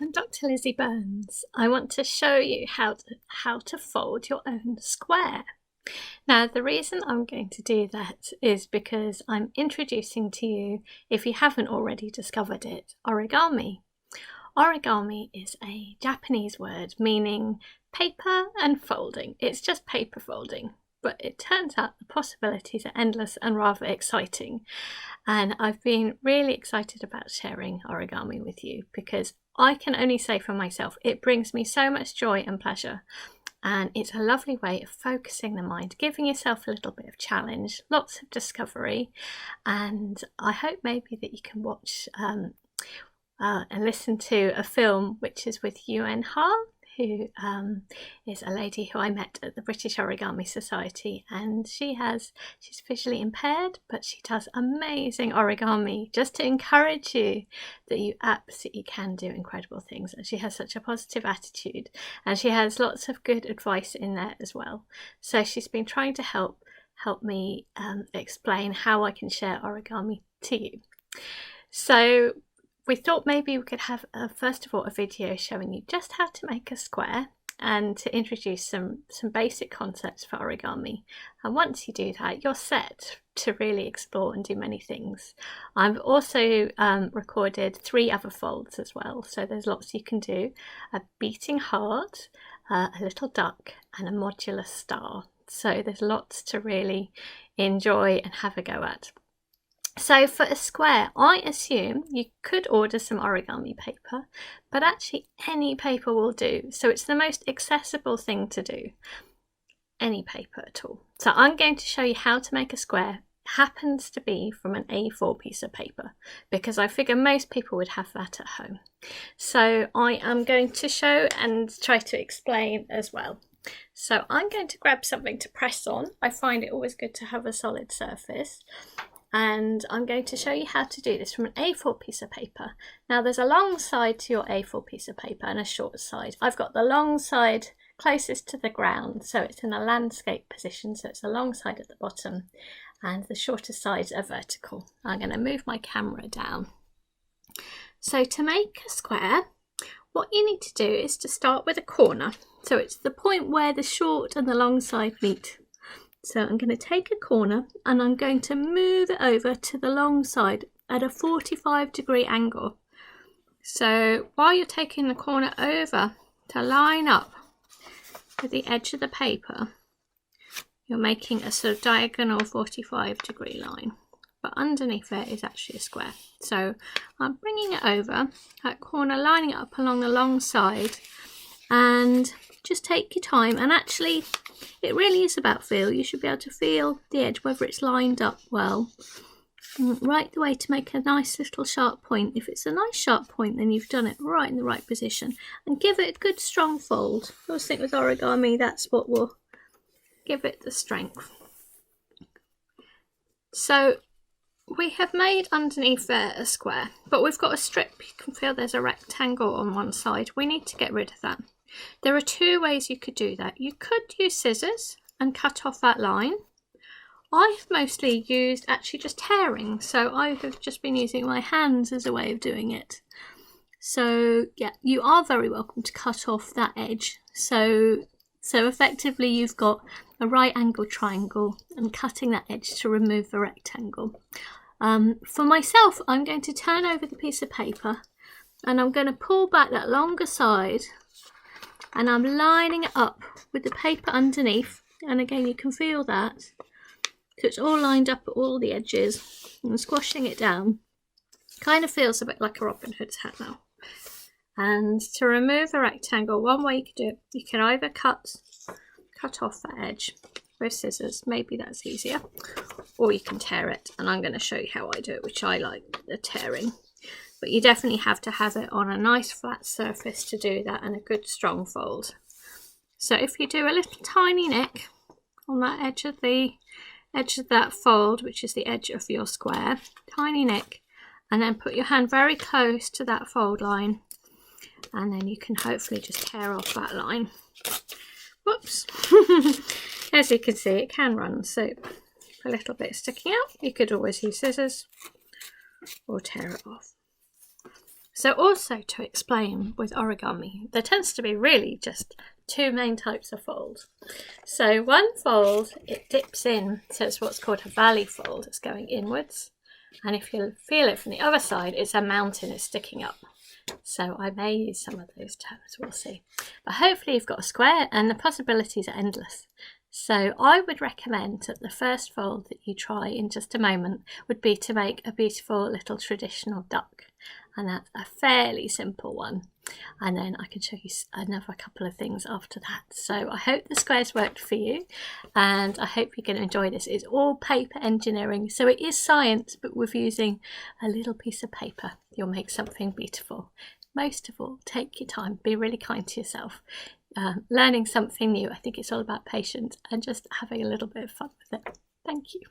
I'm Dr Lizzie Burns. I want to show you how to fold your own square. Now, the reason I'm going to do that is because I'm introducing to you, if you haven't already discovered it, origami. Origami is a Japanese word meaning paper and folding. It's just paper folding, but it turns out the possibilities are endless and rather exciting. And I've been really excited about sharing origami with you because I can only say for myself, it brings me so much joy and pleasure. And it's a lovely way of focusing the mind, giving yourself a little bit of challenge, lots of discovery. And I hope maybe that you can watch and listen to a film which is with Yuen Ha, who is a lady who I met at the British Origami Society, and she's visually impaired, but she does amazing origami just to encourage you that you absolutely can do incredible things. And she has such a positive attitude, and she has lots of good advice in there as well. So she's been trying to help me explain how I can share origami to you. So we thought maybe we could have first of all a video showing you just how to make a square and to introduce some basic concepts for origami. And once you do that, you're set to really explore and do many things. I've also recorded 3 other folds as well, so there's lots you can do: a beating heart, a little duck, and a modular star. So there's lots to really enjoy and have a go at. So for a square, I assume you could order some origami paper, but actually any paper will do. So it's the most accessible thing to do, any paper at all. So I'm going to show you how to make a square. It happens to be from an A4 piece of paper, because I figure most people would have that at home. So I am going to show and try to explain as well. So I'm going to grab something to press on. I find it always good to have a solid surface. And I'm going to show you how to do this from an A4 piece of paper. Now there's a long side to your A4 piece of paper and a short side. I've got the long side closest to the ground, so it's in a landscape position, so it's a long side at the bottom, and the shorter sides are vertical. I'm going to move my camera down. So to make a square, what you need to do is to start with a corner. So it's the point where the short and the long side meet. So I'm going to take a corner and I'm going to move it over to the long side at a 45-degree angle. So while you're taking the corner over to line up with the edge of the paper, you're making a sort of diagonal 45-degree line. But underneath there is actually a square. So I'm bringing it over, that corner, lining it up along the long side, and just take your time. And actually, it really is about feel. You should be able to feel the edge, whether it's lined up well, right the way to make a nice little sharp point. If it's a nice sharp point, then you've done it right in the right position. And give it a good strong fold. I always think with origami, that's what will give it the strength. So we have made underneath there a square, but we've got a strip. You can feel there's a rectangle on one side. We need to get rid of that. There are 2 ways you could do that. You could use scissors and cut off that line. I've mostly used actually just tearing, so I have just been using my hands as a way of doing it. So yeah, you are very welcome to cut off that edge. So effectively you've got a right angle triangle and cutting that edge to remove the rectangle. For myself, I'm going to turn over the piece of paper and I'm going to pull back that longer side, and I'm lining it up with the paper underneath, and again you can feel that. So it's all lined up at all the edges, and squashing it down. Kind of feels a bit like a Robin Hood's hat now. And to remove the rectangle, one way you could do it, you can either cut off that edge with scissors, maybe that's easier, or you can tear it, and I'm going to show you how I do it, which I like the tearing. But you definitely have to have it on a nice flat surface to do that, and a good strong fold. So if you do a little tiny nick on that edge of that fold, which is the edge of your square, tiny nick, and then put your hand very close to that fold line, and then you can hopefully just tear off that line. Whoops. As you can see, it can run, so a little bit sticking out. You could always use scissors or tear it off. So also to explain with origami, there tends to be really just two main types of fold. So one fold, it dips in, so it's what's called a valley fold, it's going inwards. And if you feel it from the other side, it's a mountain, it's sticking up. So I may use some of those terms, we'll see. But hopefully you've got a square and the possibilities are endless. So I would recommend that the first fold that you try in just a moment would be to make a beautiful little traditional duck. And that's a fairly simple one. And then I can show you another couple of things after that. So I hope the squares worked for you and I hope you're going to enjoy this. It's all paper engineering, so it is science, but with using a little piece of paper, you'll make something beautiful. Most of all, take your time, be really kind to yourself. Learning something new, I think it's all about patience and just having a little bit of fun with it. Thank you.